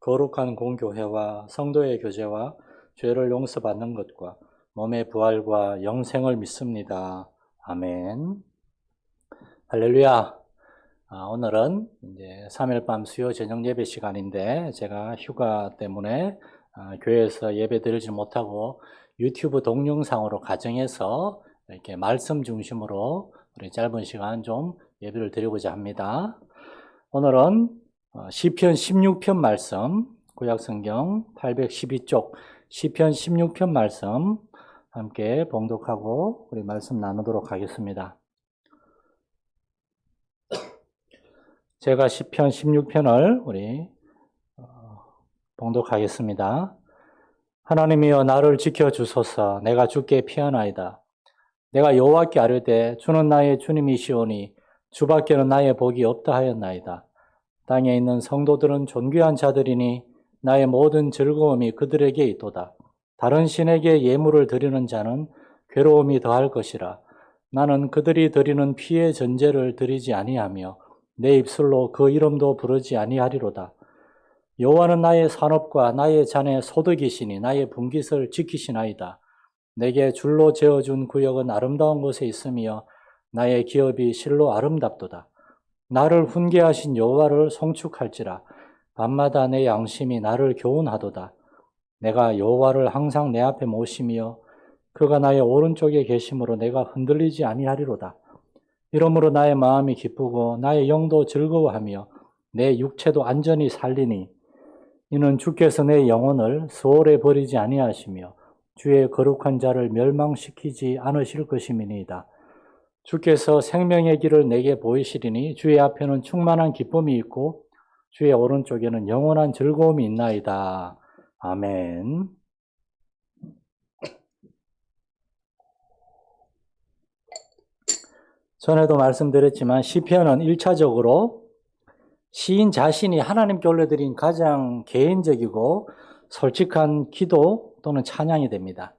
거룩한 공교회와 성도의 교제와 죄를 용서받는 것과 몸의 부활과 영생을 믿습니다. 아멘. 할렐루야. 오늘은 이제 3일 밤 수요 저녁 예배 시간인데 제가 휴가 때문에 교회에서 예배 드리지 못하고 유튜브 동영상으로 가정해서 이렇게 말씀 중심으로 우리 짧은 시간 좀 예배를 드리고자 합니다. 오늘은 시편 16편 말씀, 구약성경 812쪽 시편 16편 말씀 함께 봉독하고 우리 말씀 나누도록 하겠습니다. 제가 시편 16편을 우리 봉독하겠습니다. 하나님이여 나를 지켜주소서. 내가 주께 피하나이다. 내가 여호와께 아뢰되 주는 나의 주님이시오니 주밖에는 나의 복이 없다 하였나이다. 땅에 있는 성도들은 존귀한 자들이니 나의 모든 즐거움이 그들에게 있도다. 다른 신에게 예물을 드리는 자는 괴로움이 더할 것이라. 나는 그들이 드리는 피의 전제를 드리지 아니하며 내 입술로 그 이름도 부르지 아니하리로다. 여호와는 나의 산업과 나의 잔의 소득이시니 나의 분깃을 지키시나이다. 내게 줄로 재어준 구역은 아름다운 곳에 있으며 나의 기업이 실로 아름답도다. 나를 훈계하신 여호와를 송축할지라. 밤마다 내 양심이 나를 교훈하도다. 내가 여호와를 항상 내 앞에 모시며 그가 나의 오른쪽에 계심으로 내가 흔들리지 아니하리로다. 이러므로 나의 마음이 기쁘고 나의 영도 즐거워하며 내 육체도 안전히 살리니 이는 주께서 내 영혼을 수월에 버리지 아니하시며 주의 거룩한 자를 멸망시키지 않으실 것임이니이다. 주께서 생명의 길을 내게 보이시리니 주의 앞에는 충만한 기쁨이 있고 주의 오른쪽에는 영원한 즐거움이 있나이다. 아멘. 전에도 말씀드렸지만 시편은 1차적으로 시인 자신이 하나님께 올려드린 가장 개인적이고 솔직한 기도 또는 찬양이 됩니다.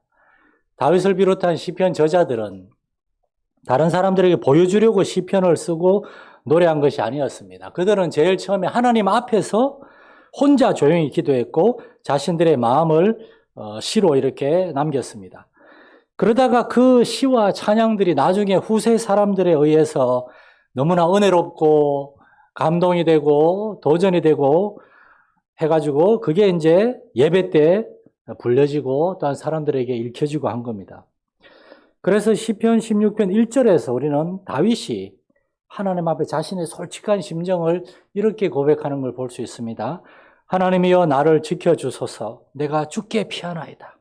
다윗을 비롯한 시편 저자들은 다른 사람들에게 보여주려고 시편을 쓰고 노래한 것이 아니었습니다. 그들은 제일 처음에 하나님 앞에서 혼자 조용히 기도했고 자신들의 마음을 시로 이렇게 남겼습니다. 그러다가 그 시와 찬양들이 나중에 후세 사람들에 의해서 너무나 은혜롭고 감동이 되고 도전이 되고 해가지고 그게 이제 예배 때 불려지고 또한 사람들에게 읽혀지고 한 겁니다. 그래서 시편 16편 1절에서 우리는 다윗이 하나님 앞에 자신의 솔직한 심정을 이렇게 고백하는 걸 볼 수 있습니다. 하나님이여 나를 지켜주소서. 내가 주께 피하나이다.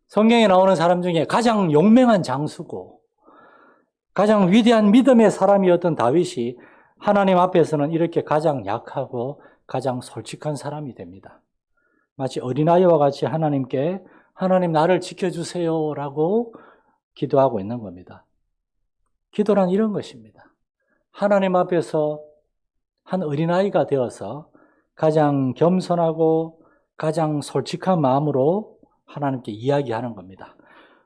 성경에 나오는 사람 중에 가장 용맹한 장수고 가장 위대한 믿음의 사람이었던 다윗이 하나님 앞에서는 이렇게 가장 약하고 가장 솔직한 사람이 됩니다. 마치 어린아이와 같이 하나님께 하나님 나를 지켜주세요 라고 기도하고 있는 겁니다. 기도란 이런 것입니다. 하나님 앞에서 한 어린아이가 되어서 가장 겸손하고 가장 솔직한 마음으로 하나님께 이야기하는 겁니다.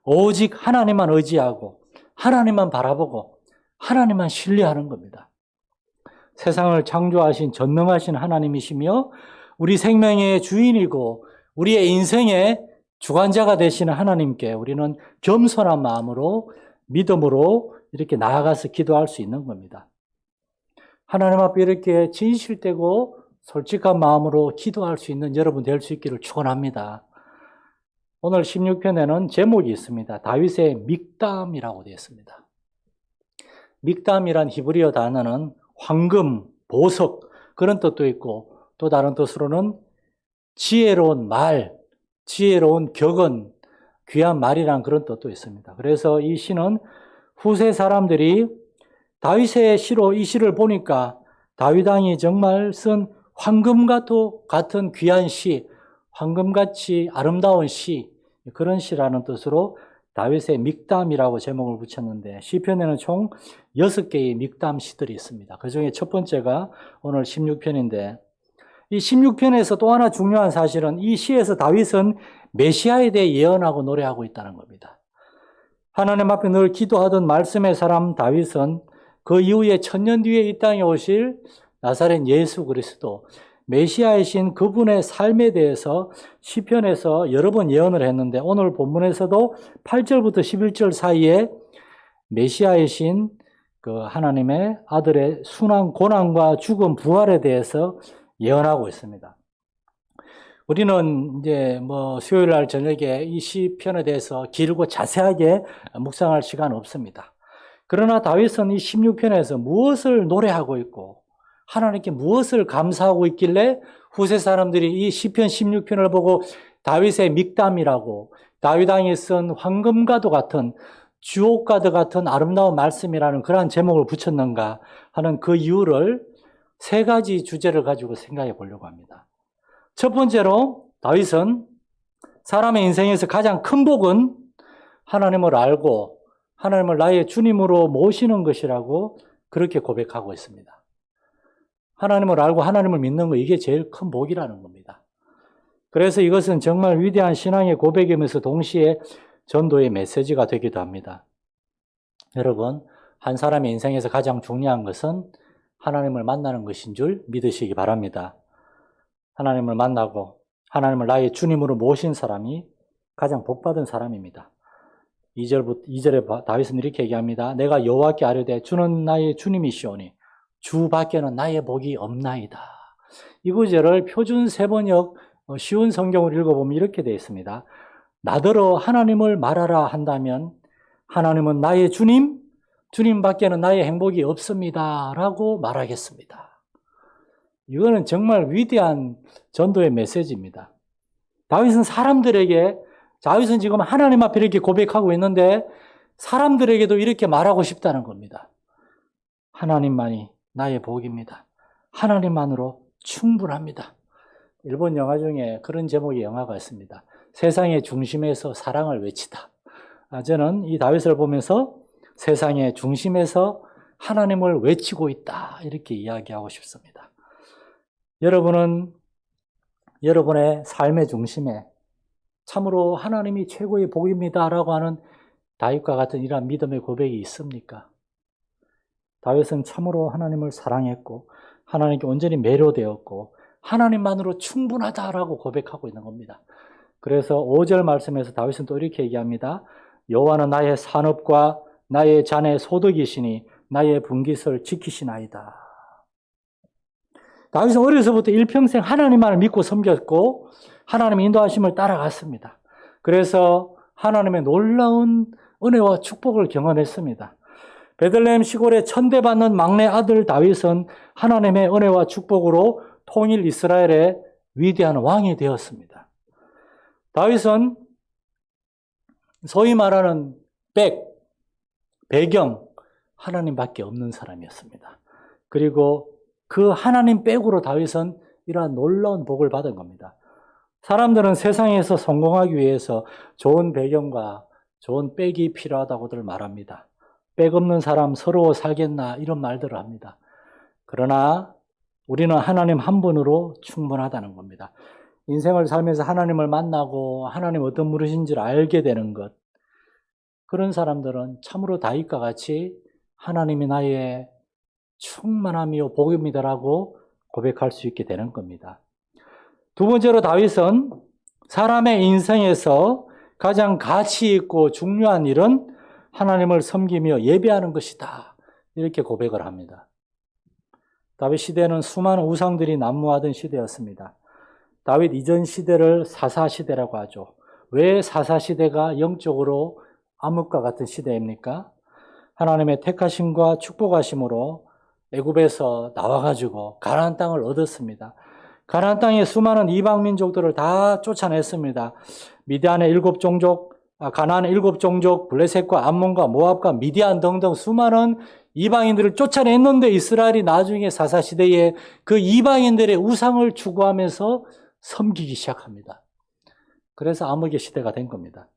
오직 하나님만 의지하고 하나님만 바라보고 하나님만 신뢰하는 겁니다. 세상을 창조하신 전능하신 하나님이시며 우리 생명의 주인이고 우리의 인생의 주관자가 되시는 하나님께 우리는 겸손한 마음으로 믿음으로 이렇게 나아가서 기도할 수 있는 겁니다. 하나님 앞에 이렇게 진실되고 솔직한 마음으로 기도할 수 있는 여러분 될 수 있기를 축원합니다. 오늘 16편에는 제목이 있습니다. 다윗의 믹담이라고 되어 있습니다. 믹담이란 히브리어 단어는 황금, 보석 그런 뜻도 있고 또 다른 뜻으로는 지혜로운 말, 지혜로운 격언, 귀한 말이란 그런 뜻도 있습니다. 그래서 이 시는 후세 사람들이 다윗의 시로 이 시를 보니까 다윗 왕이 정말 쓴 황금과 같은 귀한 시, 황금같이 아름다운 시, 그런 시라는 뜻으로 다윗의 믹담이라고 제목을 붙였는데 시편에는 총 6개의 믹담 시들이 있습니다. 그 중에 첫 번째가 오늘 16편인데 이 16편에서 또 하나 중요한 사실은 이 시에서 다윗은 메시아에 대해 예언하고 노래하고 있다는 겁니다. 하나님 앞에 늘 기도하던 말씀의 사람 다윗은 그 이후에 1000년 뒤에 이 땅에 오실 나사렛 예수 그리스도, 메시아이신 그분의 삶에 대해서 시편에서 여러 번 예언을 했는데 오늘 본문에서도 8절부터 11절 사이에 메시아이신 그 하나님의 아들의 순환, 고난과 죽음, 부활에 대해서 예언하고 있습니다. 우리는 이제 수요일 날 저녁에 이 시편에 대해서 길고 자세하게 묵상할 시간 없습니다. 그러나 다윗은 이 16편에서 무엇을 노래하고 있고 하나님께 무엇을 감사하고 있길래 후세 사람들이 이 시편 16편을 보고 다윗의 믹담이라고 다윗 왕이 쓴 황금과도 같은 주옥과도 같은 아름다운 말씀이라는 그러한 제목을 붙였는가 하는 그 이유를 세 가지 주제를 가지고 생각해 보려고 합니다. 첫 번째로 다윗은 사람의 인생에서 가장 큰 복은 하나님을 알고 하나님을 나의 주님으로 모시는 것이라고 그렇게 고백하고 있습니다. 하나님을 알고 하나님을 믿는 거 이게 제일 큰 복이라는 겁니다. 그래서 이것은 정말 위대한 신앙의 고백이면서 동시에 전도의 메시지가 되기도 합니다. 여러분, 한 사람의 인생에서 가장 중요한 것은 하나님을 만나는 것인 줄 믿으시기 바랍니다. 하나님을 만나고 하나님을 나의 주님으로 모신 사람이 가장 복받은 사람입니다. 2절에 다윗은 이렇게 얘기합니다. 내가 여호와께 아뢰되 주는 나의 주님이시오니 주 밖에는 나의 복이 없나이다. 이 구절을 표준 세번역 쉬운 성경을 읽어보면 이렇게 되어 있습니다. 나더러 하나님을 말하라 한다면 하나님은 나의 주님, 주님 밖에는 나의 행복이 없습니다 라고 말하겠습니다. 이거는 정말 위대한 전도의 메시지입니다. 다윗은 다윗은 지금 하나님 앞에 이렇게 고백하고 있는데 사람들에게도 이렇게 말하고 싶다는 겁니다. 하나님만이 나의 복입니다. 하나님만으로 충분합니다. 일본 영화 중에 그런 제목의 영화가 있습니다. 세상의 중심에서 사랑을 외치다. 저는 이 다윗을 보면서 세상의 중심에서 하나님을 외치고 있다 이렇게 이야기하고 싶습니다. 여러분은 여러분의 삶의 중심에 참으로 하나님이 최고의 복입니다라고 하는 다윗과 같은 이러한 믿음의 고백이 있습니까? 다윗은 참으로 하나님을 사랑했고 하나님께 온전히 매료되었고 하나님만으로 충분하다라고 고백하고 있는 겁니다. 그래서 5절 말씀에서 다윗은 또 이렇게 얘기합니다. 여호와는 나의 산업과 나의 잔의 소득이시니 나의 분깃을 지키시나이다. 다윗은 어려서부터 일평생 하나님만을 믿고 섬겼고 하나님의 인도하심을 따라갔습니다. 그래서 하나님의 놀라운 은혜와 축복을 경험했습니다. 베들레헴 시골에 천대받는 막내 아들 다윗은 하나님의 은혜와 축복으로 통일 이스라엘의 위대한 왕이 되었습니다. 다윗은 소위 말하는 배경, 하나님밖에 없는 사람이었습니다. 그리고 그 하나님 백으로 다윗은 이러한 놀라운 복을 받은 겁니다. 사람들은 세상에서 성공하기 위해서 좋은 배경과 좋은 백이 필요하다고들 말합니다. 백 없는 사람 서러워 살겠나 이런 말들을 합니다. 그러나 우리는 하나님 한 분으로 충분하다는 겁니다. 인생을 살면서 하나님을 만나고 하나님 어떤 분이신지를 알게 되는 것, 그런 사람들은 참으로 다윗과 같이 하나님이 나의 충만함이요 복입니다라고 고백할 수 있게 되는 겁니다. 두 번째로 다윗은 사람의 인생에서 가장 가치 있고 중요한 일은 하나님을 섬기며 예배하는 것이다 이렇게 고백을 합니다. 다윗 시대는 수많은 우상들이 난무하던 시대였습니다. 다윗 이전 시대를 사사시대라고 하죠. 왜 사사시대가 영적으로 암흑과 같은 시대입니까? 하나님의 택하심과 축복하심으로 애굽에서 나와가지고 가나안 땅을 얻었습니다. 가나안 땅의 수많은 이방 민족들을 다 쫓아냈습니다. 미디안의 7종족, 가나안의 7종족, 블레셋과 암몬과 모압과 미디안 등등 수많은 이방인들을 쫓아냈는데 이스라엘이 나중에 사사시대에 그 이방인들의 우상을 추구하면서 섬기기 시작합니다. 그래서 암흑의 시대가 된 겁니다.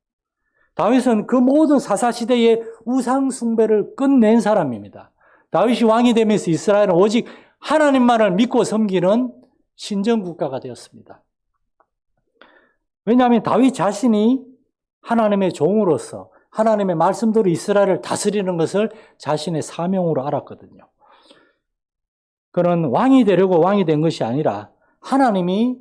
다윗은 그 모든 사사시대의 우상 숭배를 끝낸 사람입니다. 다윗이 왕이 되면서 이스라엘은 오직 하나님만을 믿고 섬기는 신정국가가 되었습니다. 왜냐하면 다윗 자신이 하나님의 종으로서 하나님의 말씀대로 이스라엘을 다스리는 것을 자신의 사명으로 알았거든요. 그는 왕이 되려고 왕이 된 것이 아니라 하나님이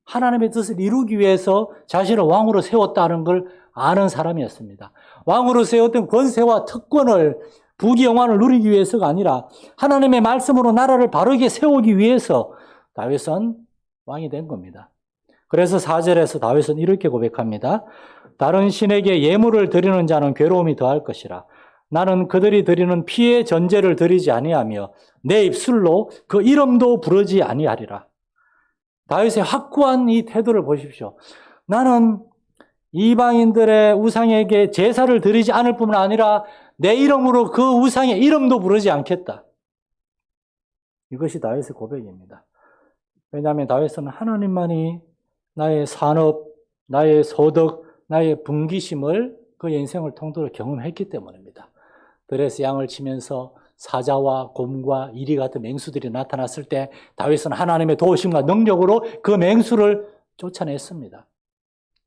하나님의 뜻을 이루기 위해서 자신을 왕으로 세웠다는 걸 아는 사람이었습니다. 왕으로 세웠던 권세와 특권을 부귀영화를 누리기 위해서가 아니라 하나님의 말씀으로 나라를 바르게 세우기 위해서 다윗은 왕이 된 겁니다. 그래서 4절에서 다윗은 이렇게 고백합니다. 다른 신에게 예물을 드리는 자는 괴로움이 더할 것이라. 나는 그들이 드리는 피의 전제를 드리지 아니하며 내 입술로 그 이름도 부르지 아니하리라. 다윗의 확고한 이 태도를 보십시오. 나는 이방인들의 우상에게 제사를 드리지 않을 뿐만 아니라 내 이름으로 그 우상의 이름도 부르지 않겠다. 이것이 다윗의 고백입니다. 왜냐하면 다윗은 하나님만이 나의 산업, 나의 소득, 나의 분기심을 그의 인생을 통틀어 경험했기 때문입니다. 들에서 양을 치면서 사자와 곰과 이리 같은 맹수들이 나타났을 때 다윗은 하나님의 도우심과 능력으로 그 맹수를 쫓아냈습니다.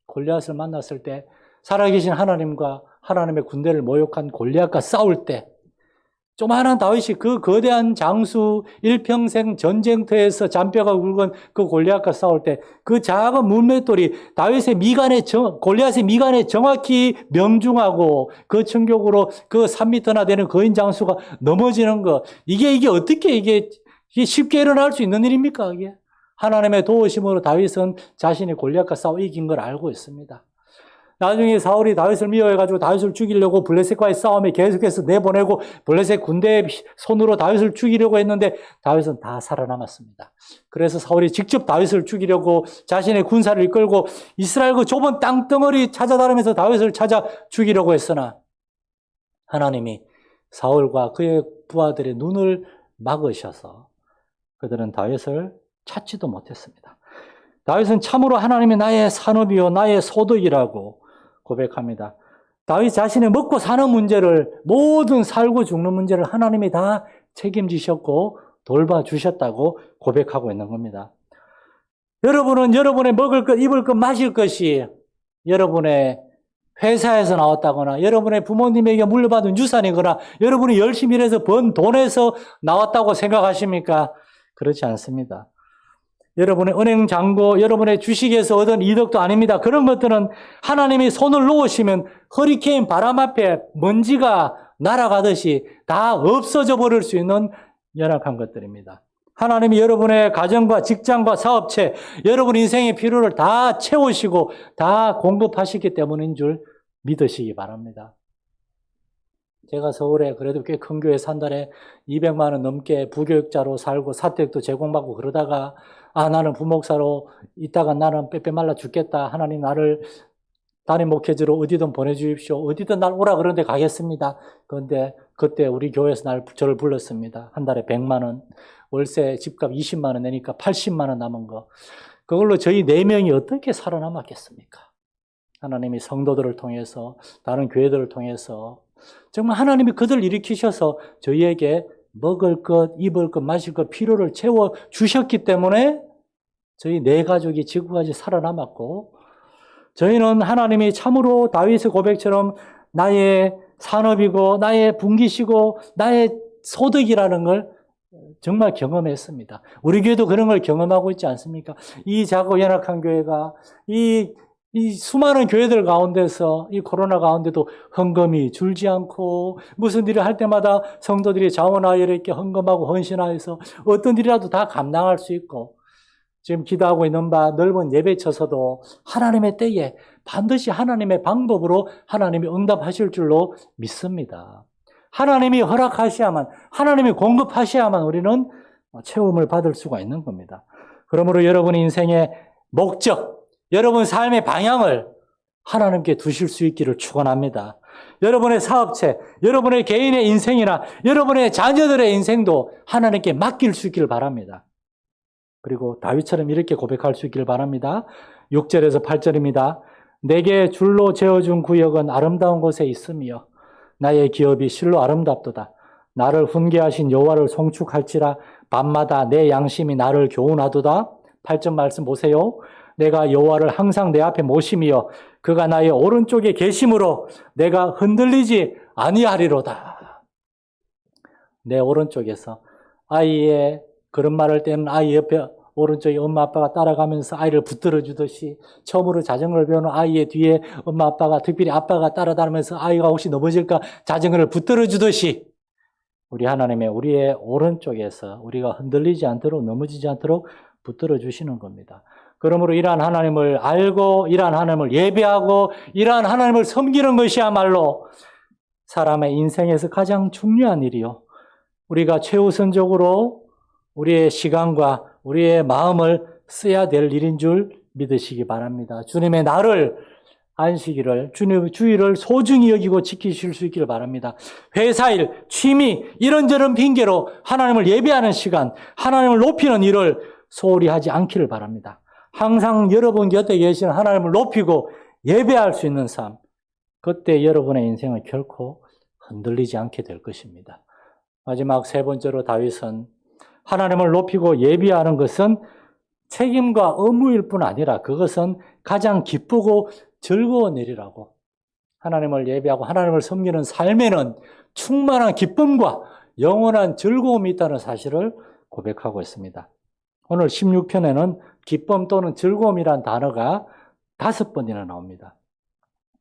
골리앗을 만났을 때 살아계신 하나님과 하나님의 군대를 모욕한 골리앗과 싸울 때 조그마한 다윗이 그 거대한 장수 일평생 전쟁터에서 잔뼈가 굵은 그 골리앗과 싸울 때 그 작은 물맷돌이 골리앗의 미간에 정확히 명중하고 그 충격으로 그 3m나 되는 거인 장수가 넘어지는 거 이게 어떻게 이게 쉽게 일어날 수 있는 일입니까? 이게 하나님의 도우심으로 다윗은 자신이 골리앗과 싸워 이긴 걸 알고 있습니다. 나중에 사울이 다윗을 미워해가지고 다윗을 죽이려고 블레셋과의 싸움에 계속해서 내보내고 블레셋 군대의 손으로 다윗을 죽이려고 했는데 다윗은 다 살아남았습니다. 그래서 사울이 직접 다윗을 죽이려고 자신의 군사를 이끌고 이스라엘 그 좁은 땅덩어리 찾아다니면서 다윗을 찾아 죽이려고 했으나 하나님이 사울과 그의 부하들의 눈을 막으셔서 그들은 다윗을 찾지도 못했습니다. 다윗은 참으로 하나님이 나의 산업이요 나의 소득이라고 고백합니다. 다윗 자신의 먹고 사는 문제를 모든 살고 죽는 문제를 하나님이 다 책임지셨고 돌봐주셨다고 고백하고 있는 겁니다. 여러분은 여러분의 먹을 것, 입을 것, 마실 것이 여러분의 회사에서 나왔다거나 여러분의 부모님에게 물려받은 유산이거나 여러분이 열심히 일해서 번 돈에서 나왔다고 생각하십니까? 그렇지 않습니다. 여러분의 은행 잔고, 여러분의 주식에서 얻은 이득도 아닙니다. 그런 것들은 하나님이 손을 놓으시면 허리케인 바람 앞에 먼지가 날아가듯이 다 없어져 버릴 수 있는 연약한 것들입니다. 하나님이 여러분의 가정과 직장과 사업체, 여러분 인생의 필요를 다 채우시고 다 공급하시기 때문인 줄 믿으시기 바랍니다. 제가 서울에 그래도 꽤 큰 교회 산 달에 200만 원 넘게 부교육자로 살고 사택도 제공받고 그러다가 나는 부목사로 있다가 나는 빼빼 말라 죽겠다. 하나님 나를 담임 목회자로 어디든 보내주십시오. 어디든 날 오라 그러는데 가겠습니다. 그런데 그때 우리 교회에서 저를 불렀습니다. 한 달에 100만 원, 월세 집값 20만 원 내니까 80만 원 남은 거. 그걸로 저희 4명이 어떻게 살아남았겠습니까? 하나님이 성도들을 통해서 다른 교회들을 통해서 정말 하나님이 그들을 일으키셔서 저희에게 먹을 것, 입을 것, 마실 것, 필요를 채워주셨기 때문에 저희 4가족이 지금까지 살아남았고 저희는 하나님이 참으로 다윗의 고백처럼 나의 산업이고 나의 분기시고 나의 소득이라는 걸 정말 경험했습니다. 우리 교회도 그런 걸 경험하고 있지 않습니까? 이 작고 연약한 교회가 이 수많은 교회들 가운데서 이 코로나 가운데도 헌금이 줄지 않고 무슨 일을 할 때마다 성도들이 자원하여 이렇게 헌금하고 헌신하여서 어떤 일이라도 다 감당할 수 있고 지금 기도하고 있는 바 넓은 예배쳐서도 하나님의 때에 반드시 하나님의 방법으로 하나님이 응답하실 줄로 믿습니다. 하나님이 허락하셔야만 하나님이 공급하셔야만 우리는 채움을 받을 수가 있는 겁니다. 그러므로 여러분의 인생의 목적 여러분 삶의 방향을 하나님께 두실 수 있기를 축원합니다. 여러분의 사업체, 여러분의 개인의 인생이나 여러분의 자녀들의 인생도 하나님께 맡길 수 있기를 바랍니다. 그리고 다윗처럼 이렇게 고백할 수 있기를 바랍니다. 6절에서 8절입니다. 내게 줄로 재어준 구역은 아름다운 곳에 있으며 나의 기업이 실로 아름답도다. 나를 훈계하신 여호와를 송축할지라 밤마다 내 양심이 나를 교훈하도다. 8절 말씀 보세요. 내가 여호와를 항상 내 앞에 모시며 그가 나의 오른쪽에 계심으로 내가 흔들리지 아니하리로다. 내 오른쪽에서 아이의 그런 말을 때는 아이 옆에 오른쪽에 엄마 아빠가 따라가면서 아이를 붙들어 주듯이 처음으로 자전거를 배우는 아이의 뒤에 엄마 아빠가 특별히 아빠가 따라다니면서 아이가 혹시 넘어질까 자전거를 붙들어 주듯이 우리 하나님의 우리의 오른쪽에서 우리가 흔들리지 않도록 넘어지지 않도록 붙들어 주시는 겁니다. 그러므로 이러한 하나님을 알고 이러한 하나님을 예배하고 이러한 하나님을 섬기는 것이야말로 사람의 인생에서 가장 중요한 일이요. 우리가 최우선적으로 우리의 시간과 우리의 마음을 써야 될 일인 줄 믿으시기 바랍니다. 주님의 날을 안식일을 주님의 주일을 소중히 여기고 지키실 수 있기를 바랍니다. 회사일, 취미 이런저런 핑계로 하나님을 예배하는 시간, 하나님을 높이는 일을 소홀히 하지 않기를 바랍니다. 항상 여러분 곁에 계신 하나님을 높이고 예배할 수 있는 삶, 그때 여러분의 인생은 결코 흔들리지 않게 될 것입니다. 마지막 세 번째로 다윗은 하나님을 높이고 예배하는 것은 책임과 의무일 뿐 아니라 그것은 가장 기쁘고 즐거운 일이라고. 하나님을 예배하고 하나님을 섬기는 삶에는 충만한 기쁨과 영원한 즐거움이 있다는 사실을 고백하고 있습니다. 오늘 16편에는 기쁨 또는 즐거움이란 단어가 5번이나 나옵니다.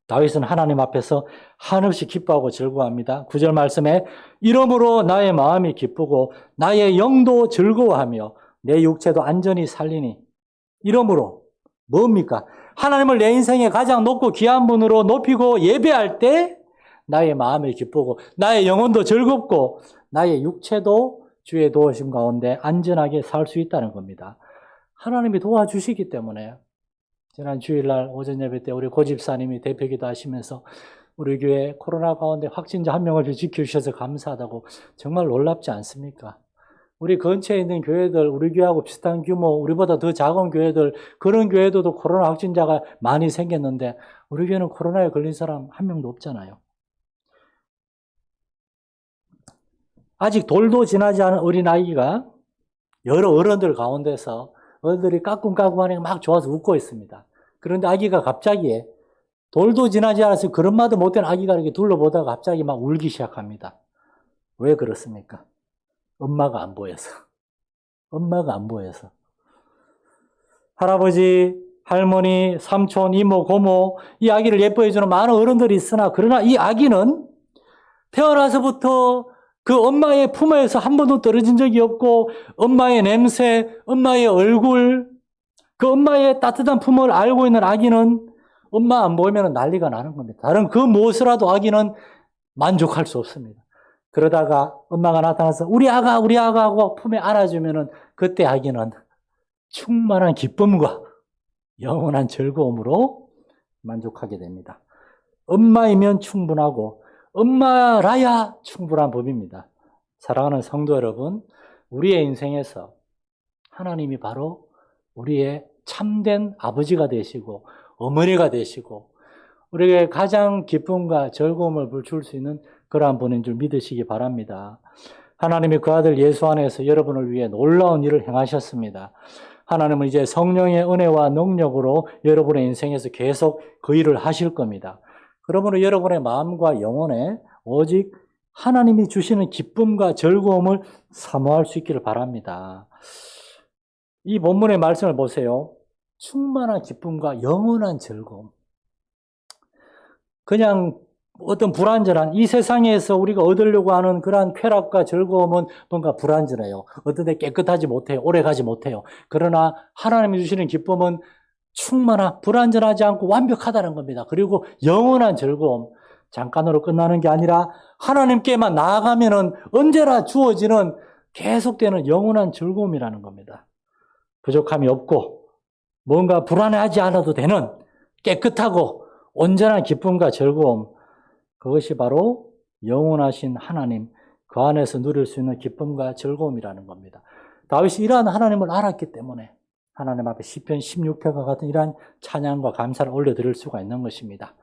다윗은 하나님 앞에서 한없이 기뻐하고 즐거워합니다. 9절 말씀에 이러므로 나의 마음이 기쁘고 나의 영도 즐거워하며 내 육체도 안전히 살리니. 이러므로 뭡니까? 하나님을 내 인생의 가장 높고 귀한 분으로 높이고 예배할 때 나의 마음이 기쁘고 나의 영혼도 즐겁고 나의 육체도 주의 도우심 가운데 안전하게 살 수 있다는 겁니다. 하나님이 도와주시기 때문에 지난 주일날 오전 예배 때 우리 고집사님이 대표기도 하시면서 우리 교회 코로나 가운데 확진자 한 명을 지켜주셔서 감사하다고 정말 놀랍지 않습니까? 우리 근처에 있는 교회들, 우리 교회하고 비슷한 규모, 우리보다 더 작은 교회들, 그런 교회들도 코로나 확진자가 많이 생겼는데 우리 교회는 코로나에 걸린 사람 한 명도 없잖아요. 아직 돌도 지나지 않은 어린아이가 여러 어른들 가운데서 어른들이 까꿍까꿍하니까 막 좋아서 웃고 있습니다. 그런데 아기가 갑자기 돌도 지나지 않아서 그런 말도 못된 아기가 이렇게 둘러보다가 갑자기 막 울기 시작합니다. 왜 그렇습니까? 엄마가 안 보여서. 엄마가 안 보여서. 할아버지, 할머니, 삼촌, 이모, 고모 이 아기를 예뻐해주는 많은 어른들이 있으나 그러나 이 아기는 태어나서부터 그 엄마의 품에서 한 번도 떨어진 적이 없고 엄마의 냄새, 엄마의 얼굴, 그 엄마의 따뜻한 품을 알고 있는 아기는 엄마 안 보이면 난리가 나는 겁니다. 다른 그 무엇이라도 아기는 만족할 수 없습니다. 그러다가 엄마가 나타나서 우리 아가 하고 품에 안아주면은 그때 아기는 충만한 기쁨과 영원한 즐거움으로 만족하게 됩니다. 엄마이면 충분하고 엄마라야 충분한 법입니다. 사랑하는 성도 여러분, 우리의 인생에서 하나님이 바로 우리의 참된 아버지가 되시고 어머니가 되시고 우리에게 가장 기쁨과 즐거움을 줄 수 있는 그러한 분인 줄 믿으시기 바랍니다. 하나님이 그 아들 예수 안에서 여러분을 위해 놀라운 일을 행하셨습니다. 하나님은 이제 성령의 은혜와 능력으로 여러분의 인생에서 계속 그 일을 하실 겁니다. 그러므로 여러분의 마음과 영혼에 오직 하나님이 주시는 기쁨과 즐거움을 사모할 수 있기를 바랍니다. 이 본문의 말씀을 보세요. 충만한 기쁨과 영원한 즐거움. 그냥 어떤 불완전한 이 세상에서 우리가 얻으려고 하는 그러한 쾌락과 즐거움은 뭔가 불완전해요. 어떤 데 깨끗하지 못해요. 오래가지 못해요. 그러나 하나님이 주시는 기쁨은 충만한 불완전하지 않고 완벽하다는 겁니다. 그리고 영원한 즐거움. 잠깐으로 끝나는 게 아니라 하나님께만 나아가면은 언제나 주어지는 계속되는 영원한 즐거움이라는 겁니다. 부족함이 없고 뭔가 불안해하지 않아도 되는 깨끗하고 온전한 기쁨과 즐거움. 그것이 바로 영원하신 하나님, 그 안에서 누릴 수 있는 기쁨과 즐거움이라는 겁니다. 다윗이 이러한 하나님을 알았기 때문에 하나님 앞에 시편 16편과 같은 이러한 찬양과 감사를 올려드릴 수가 있는 것입니다.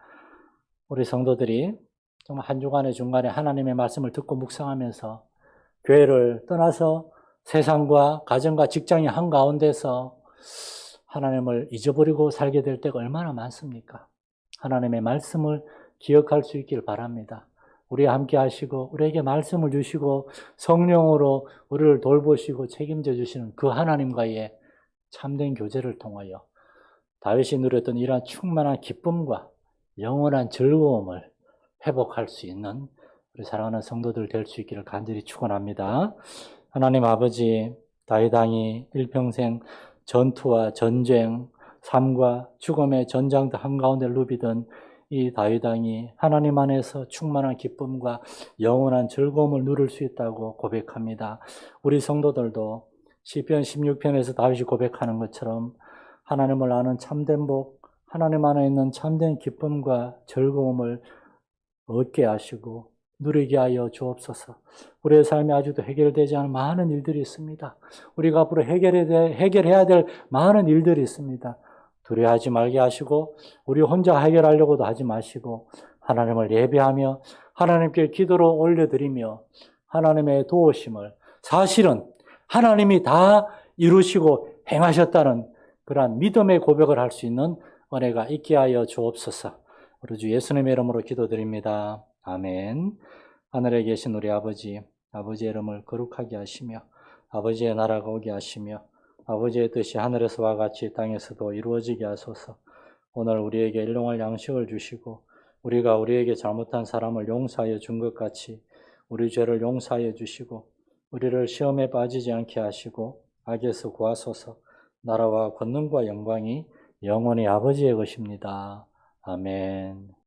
우리 성도들이 정말 한 주간의 중간에 하나님의 말씀을 듣고 묵상하면서 교회를 떠나서 세상과 가정과 직장의 한가운데서 하나님을 잊어버리고 살게 될 때가 얼마나 많습니까? 하나님의 말씀을 기억할 수 있기를 바랍니다. 우리와 함께 하시고 우리에게 말씀을 주시고 성령으로 우리를 돌보시고 책임져 주시는 그 하나님과의 참된 교제를 통하여 다윗이 누렸던 이러한 충만한 기쁨과 영원한 즐거움을 회복할 수 있는 우리 사랑하는 성도들 될 수 있기를 간절히 축원합니다. 하나님 아버지, 다윗 왕이 일평생 전투와 전쟁, 삶과 죽음의 전장터 한가운데 누비던 이 다윗 왕이 하나님 안에서 충만한 기쁨과 영원한 즐거움을 누릴 수 있다고 고백합니다. 우리 성도들도 시편 16편에서 다윗이 고백하는 것처럼 하나님을 아는 참된 복, 하나님 안에 있는 참된 기쁨과 즐거움을 얻게 하시고 누리게 하여 주옵소서. 우리의 삶에 아직도 해결되지 않은 많은 일들이 있습니다. 우리가 앞으로 해결해야 될 많은 일들이 있습니다. 두려워하지 말게 하시고 우리 혼자 해결하려고도 하지 마시고 하나님을 예배하며 하나님께 기도로 올려드리며 하나님의 도우심을 사실은 하나님이 다 이루시고 행하셨다는 그러한 믿음의 고백을 할 수 있는 은혜가 있게 하여 주옵소서. 우리 주 예수님의 이름으로 기도드립니다. 아멘. 하늘에 계신 우리 아버지, 아버지의 이름을 거룩하게 하시며 아버지의 나라가 오게 하시며 아버지의 뜻이 하늘에서와 같이 땅에서도 이루어지게 하소서. 오늘 우리에게 일용할 양식을 주시고 우리가 우리에게 잘못한 사람을 용서하여 준 것 같이 우리 죄를 용서하여 주시고 우리를 시험에 빠지지 않게 하시고 악에서 구하소서. 나라와 권능과 영광이 영원히 아버지의 것입니다. 아멘.